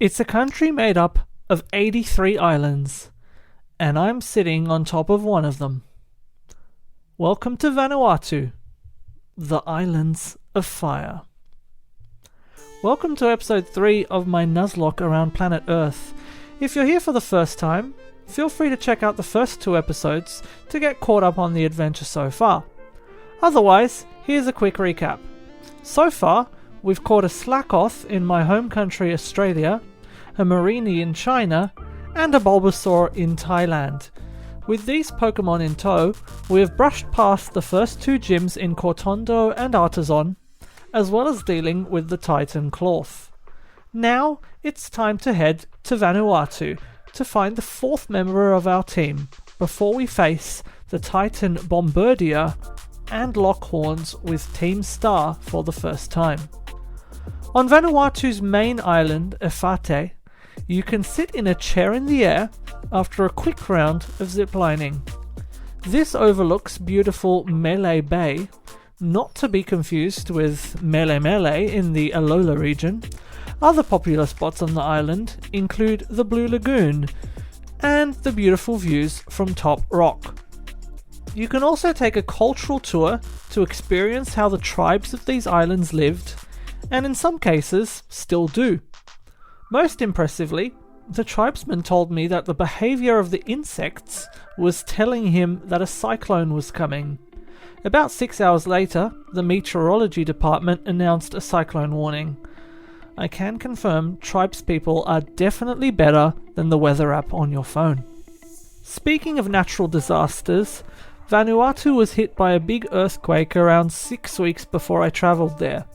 It's a country made up of 83 islands, and I'm sitting on top of one of them. Welcome to Vanuatu, the Islands of Fire. Welcome to episode 3 of my Nuzlocke around planet Earth. If you're here for the first time, feel free to check out the first 2 episodes to get caught up on the adventure so far. Otherwise, here's a quick recap. So far, we've caught a Slackoth in my home country Australia, a Marini in China, and a Bulbasaur in Thailand. With these Pokemon in tow, we have brushed past the first 2 gyms in Cortondo and Artisan, as well as dealing with the Titan Cloth. Now, it's time to head to Vanuatu to find the 4th member of our team, before we face the Titan Bombardier and lock horns with Team Star for the first time. On Vanuatu's main island, Efate, you can sit in a chair in the air after a quick round of ziplining. This overlooks beautiful Melee Bay, not to be confused with Mele Mele in the Alola region. Other popular spots on the island include the Blue Lagoon and the beautiful views from Top Rock. You can also take a cultural tour to experience how the tribes of these islands lived, and in some cases still do. Most impressively, the tribesman told me that the behaviour of the insects was telling him that a cyclone was coming. About 6 hours later, the meteorology department announced a cyclone warning. I can confirm tribespeople are definitely better than the weather app on your phone. Speaking of natural disasters, Vanuatu was hit by a big earthquake around 6 weeks before I travelled there.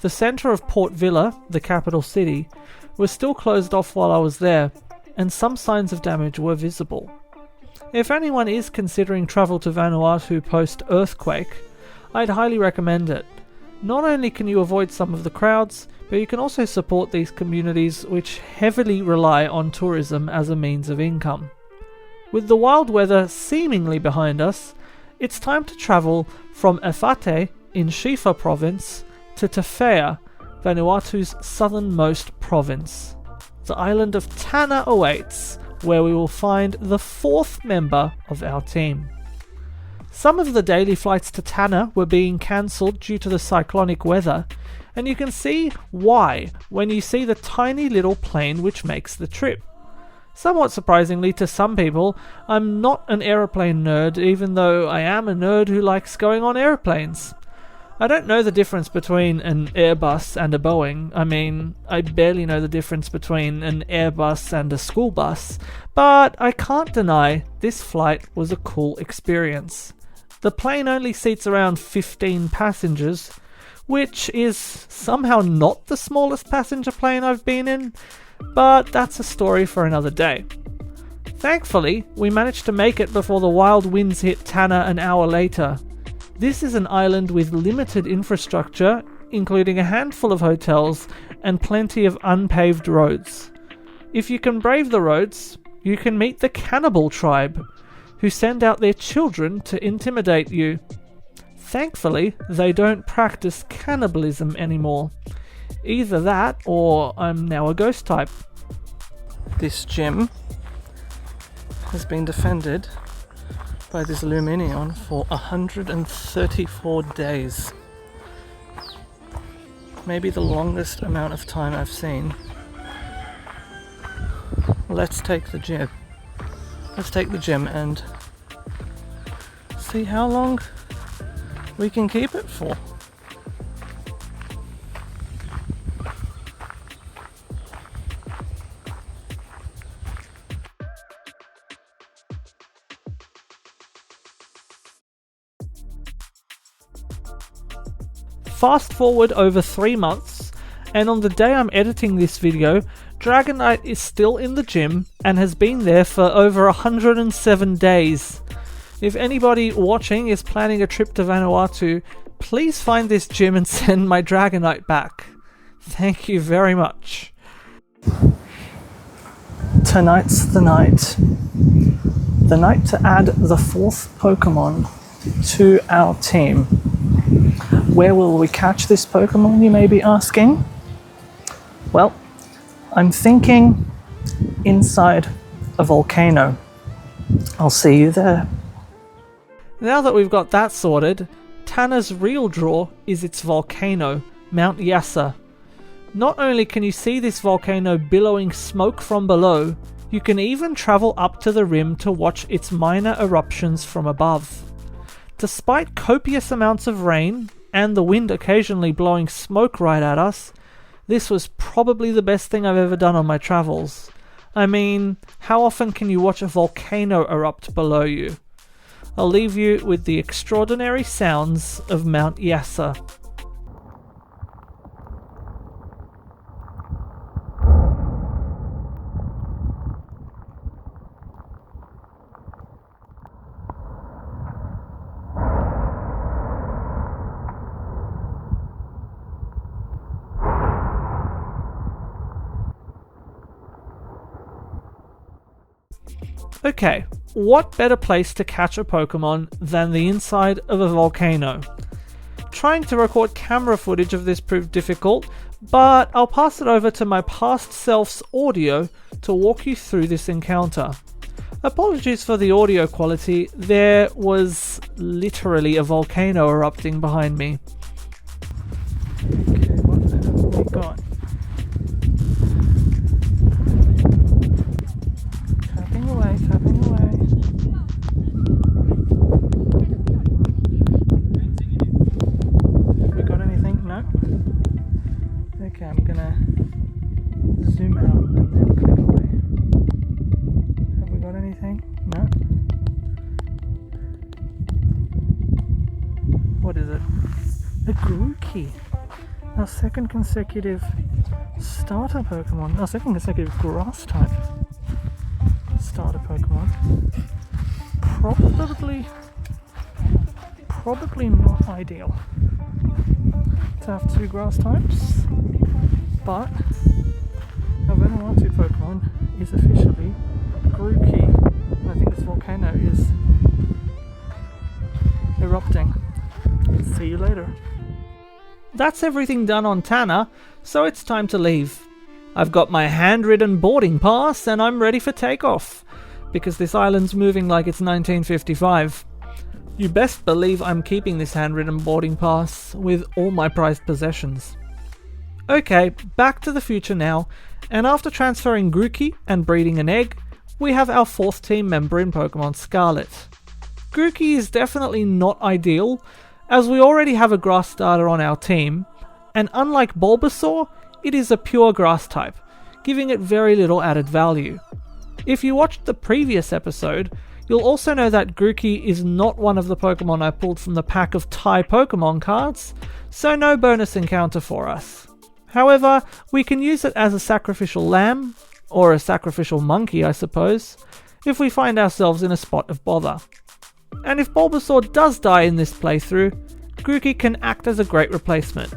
The centre of Port Vila, the capital city, was still closed off while I was there, and some signs of damage were visible. If anyone is considering travel to Vanuatu post-earthquake, I'd highly recommend it. Not only can you avoid some of the crowds, but you can also support these communities which heavily rely on tourism as a means of income. With the wild weather seemingly behind us, it's time to travel from Efate in Shifa province to Tefea, Vanuatu's southernmost province. The island of Tanna awaits, where we will find the 4th member of our team. Some of the daily flights to Tanna were being cancelled due to the cyclonic weather, and you can see why when you see the tiny little plane which makes the trip. Somewhat surprisingly to some people, I'm not an aeroplane nerd, even though I am a nerd who likes going on airplanes. I don't know the difference between an Airbus and a Boeing. I mean, I barely know the difference between an Airbus and a school bus, but I can't deny this flight was a cool experience. The plane only seats around 15 passengers, which is somehow not the smallest passenger plane I've been in, but that's a story for another day. Thankfully, we managed to make it before the wild winds hit Tanna an hour later. This is an island with limited infrastructure, including a handful of hotels and plenty of unpaved roads. If you can brave the roads, you can meet the cannibal tribe, who send out their children to intimidate you. Thankfully, they don't practice cannibalism anymore. Either that, or I'm now a ghost type. This gym has been defended by this Luminion for 134 days. Maybe the longest amount of time I've seen. Let's take the gym. Let's take the gym and see how long we can keep it for. Fast forward over 3 months, and on the day I'm editing this video, Dragonite is still in the gym and has been there for over 107 days. If anybody watching is planning a trip to Vanuatu, please find this gym and send my Dragonite back. Thank you very much. Tonight's the night. The night to add the 4th Pokemon to our team. Where will we catch this Pokemon, you may be asking? Well, I'm thinking inside a volcano. I'll see you there. Now that we've got that sorted, Tanner's real draw is its volcano, Mount Yasser. Not only can you see this volcano billowing smoke from below, you can even travel up to the rim to watch its minor eruptions from above. Despite copious amounts of rain, and the wind occasionally blowing smoke right at us, this was probably the best thing I've ever done on my travels. I mean, how often can you watch a volcano erupt below you? I'll leave you with the extraordinary sounds of Mount Yasser. Okay, what better place to catch a Pokemon than the inside of a volcano? Trying to record camera footage of this proved difficult, but I'll pass it over to my past self's audio to walk you through this encounter. Apologies for the audio quality, there was literally a volcano erupting behind me. Okay, what have we got? Tapping away, tapping away. Have we got anything? No? Okay, I'm gonna zoom out and then click away. Have we got anything? No? What is it? A Grookey. Our second consecutive starter Pokemon. Our second consecutive grass type starter Pokemon. Probably not ideal to have two grass types, but our Vanuatu Pokemon is officially Grookey, and I think this volcano is erupting. See you later. That's everything done on Tanner, so it's time to leave. I've got my handwritten boarding pass and I'm ready for takeoff, because this island's moving like it's 1955. You best believe I'm keeping this handwritten boarding pass with all my prized possessions. Okay, back to the future now, and after transferring Grookey and breeding an egg, we have our fourth team member in Pokemon Scarlet. Grookey is definitely not ideal, as we already have a grass starter on our team, and unlike Bulbasaur, it is a pure grass type, giving it very little added value. If you watched the previous episode, you'll also know that Grookey is not one of the Pokemon I pulled from the pack of Thai Pokemon cards, so no bonus encounter for us. However, we can use it as a sacrificial lamb, or a sacrificial monkey I suppose, if we find ourselves in a spot of bother. And if Bulbasaur does die in this playthrough, Grookey can act as a great replacement.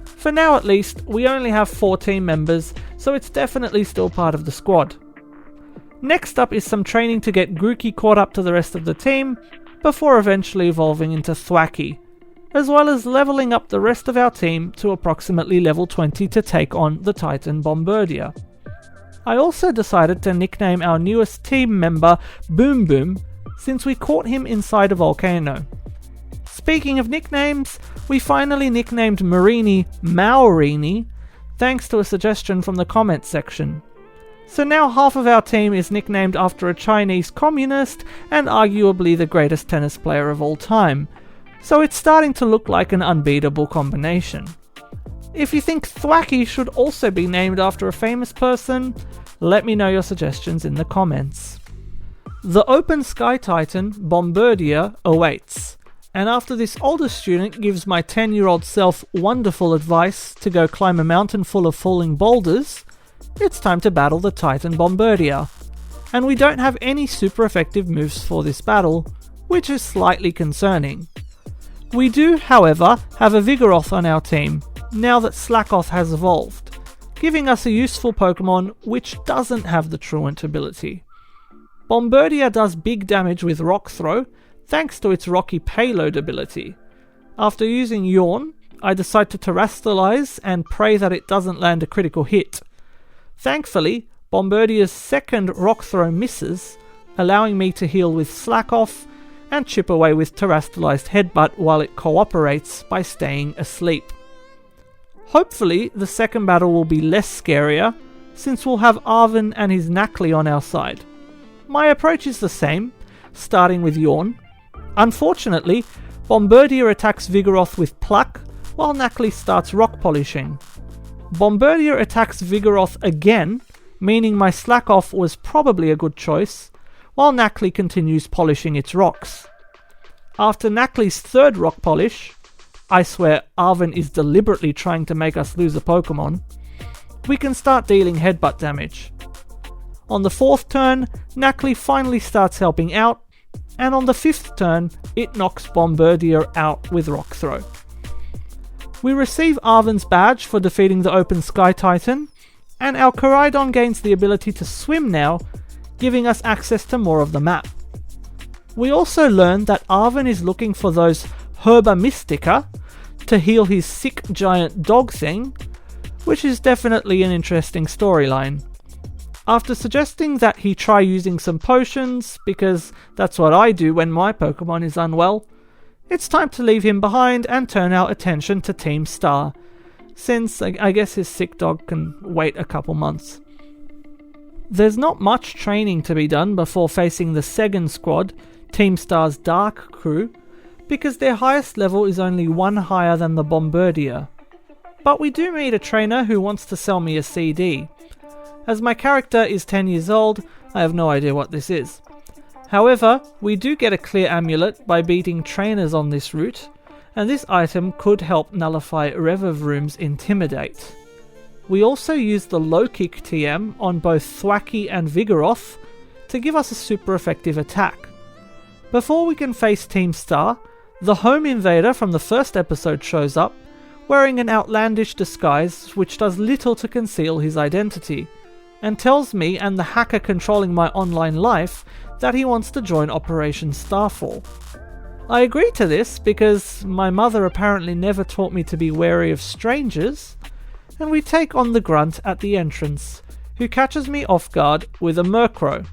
For now at least, we only have 4 team members, so it's definitely still part of the squad. Next up is some training to get Grookey caught up to the rest of the team, before eventually evolving into Thwackey, as well as leveling up the rest of our team to approximately level 20 to take on the Titan Bombardier. I also decided to nickname our newest team member Boom Boom, since we caught him inside a volcano. Speaking of nicknames, we finally nicknamed Marini Maurini, thanks to a suggestion from the comments section. So now half of our team is nicknamed after a Chinese communist and arguably the greatest tennis player of all time, so it's starting to look like an unbeatable combination. If you think Thwackey should also be named after a famous person, let me know your suggestions in the comments. The Open Sky Titan, Bombardier, awaits, and after this older student gives my 10-year-old self wonderful advice to go climb a mountain full of falling boulders, it's time to battle the Titan Bombardier. And we don't have any super effective moves for this battle, which is slightly concerning. We do, however, have a Vigoroth on our team, now that Slackoth has evolved, giving us a useful Pokemon which doesn't have the Truant ability. Bombardier does big damage with Rock Throw, thanks to its Rocky Payload ability. After using Yawn, I decide to Terastallize and pray that it doesn't land a critical hit. Thankfully, Bombardier's second rock throw misses, allowing me to heal with Slack Off and chip away with Terastallized Headbutt while it cooperates by staying asleep. Hopefully, the second battle will be less scarier, since we'll have Arven and his Knackley on our side. My approach is the same, starting with Yawn. Unfortunately, Bombardier attacks Vigoroth with Pluck, while Knackley starts rock polishing. Bombardier attacks Vigoroth again, meaning my Slack Off was probably a good choice, while Knackley continues polishing its rocks. After Knackley's third rock polish, I swear Arven is deliberately trying to make us lose a Pokemon, we can start dealing headbutt damage. On the fourth turn, Knackley finally starts helping out, and on the fifth turn, it knocks Bombardier out with Rock Throw. We receive Arven's badge for defeating the Open Sky Titan, and our Koraidon gains the ability to swim now, giving us access to more of the map. We also learn that Arven is looking for those Herba Mystica to heal his sick giant dog thing, which is definitely an interesting storyline. After suggesting that he try using some potions, because that's what I do when my Pokemon is unwell, it's time to leave him behind and turn our attention to Team Star, since I guess his sick dog can wait a couple months. There's not much training to be done before facing the second squad, Team Star's Dark crew, because their highest level is only one higher than the Bombardier. But we do meet a trainer who wants to sell me a CD. As my character is 10 years old, I have no idea what this is. However, we do get a clear amulet by beating trainers on this route, and this item could help nullify Revavroom's Intimidate. We also use the low kick TM on both Thwackey and Vigoroth to give us a super effective attack. Before we can face Team Star, the home invader from the first episode shows up, wearing an outlandish disguise which does little to conceal his identity, and tells me and the hacker controlling my online life that he wants to join Operation Starfall. I agree to this because my mother apparently never taught me to be wary of strangers, and we take on the grunt at the entrance, who catches me off guard with a Murkrow.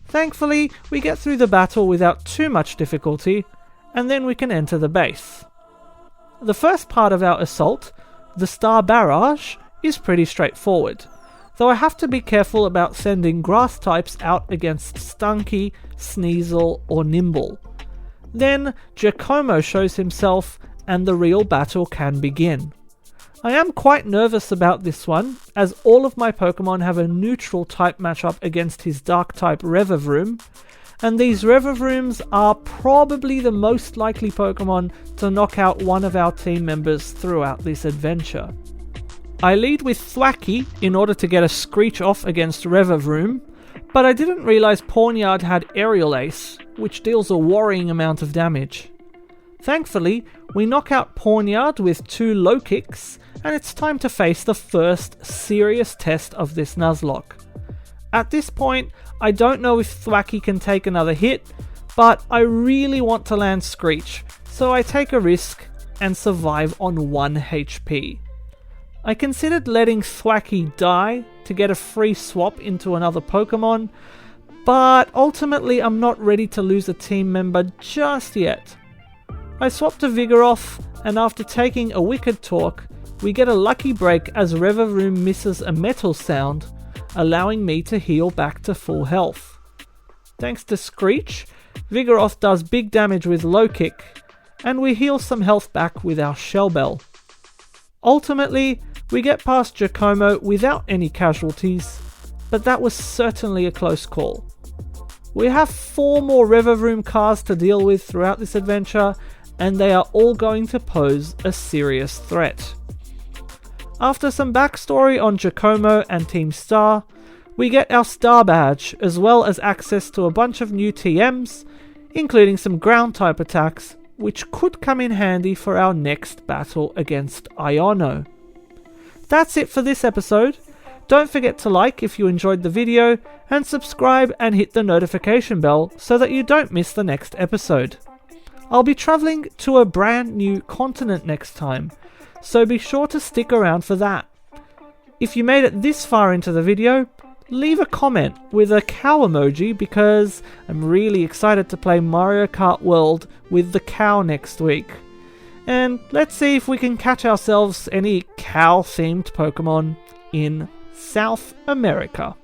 Thankfully, we get through the battle without too much difficulty, and then we can enter the base. The first part of our assault, the Star Barrage, is pretty straightforward, though I have to be careful about sending grass types out against Stunky, Sneasel, or Nimble. Then Giacomo shows himself and the real battle can begin. I am quite nervous about this one, as all of my Pokemon have a neutral type matchup against his dark type Revavroom, and these Revavrooms are probably the most likely Pokemon to knock out one of our team members throughout this adventure. I lead with Thwackey in order to get a Screech off against Revavroom, but I didn't realise Pawniard had Aerial Ace, which deals a worrying amount of damage. Thankfully, we knock out Pawniard with 2 low kicks, and it's time to face the first serious test of this Nuzlocke. At this point, I don't know if Thwackey can take another hit, but I really want to land Screech, so I take a risk and survive on 1 HP. I considered letting Thwackey die to get a free swap into another Pokemon, but ultimately I'm not ready to lose a team member just yet. I swap to Vigoroth, and after taking a Wicked Talk, we get a lucky break as Revavroom misses a Metal Sound, allowing me to heal back to full health. Thanks to Screech, Vigoroth does big damage with Low Kick, and we heal some health back with our Shell Bell. Ultimately, we get past Giacomo without any casualties, but that was certainly a close call. We have 4 more Revavroom cars to deal with throughout this adventure, and they are all going to pose a serious threat. After some backstory on Giacomo and Team Star, we get our Star Badge, as well as access to a bunch of new TMs, including some ground type attacks, which could come in handy for our next battle against Iono. That's it for this episode. Don't forget to like if you enjoyed the video, and subscribe and hit the notification bell so that you don't miss the next episode. I'll be travelling to a brand new continent next time, so be sure to stick around for that. If you made it this far into the video, leave a comment with a cow emoji because I'm really excited to play Mario Kart World with the cow next week. And let's see if we can catch ourselves any cow-themed Pokemon in South America.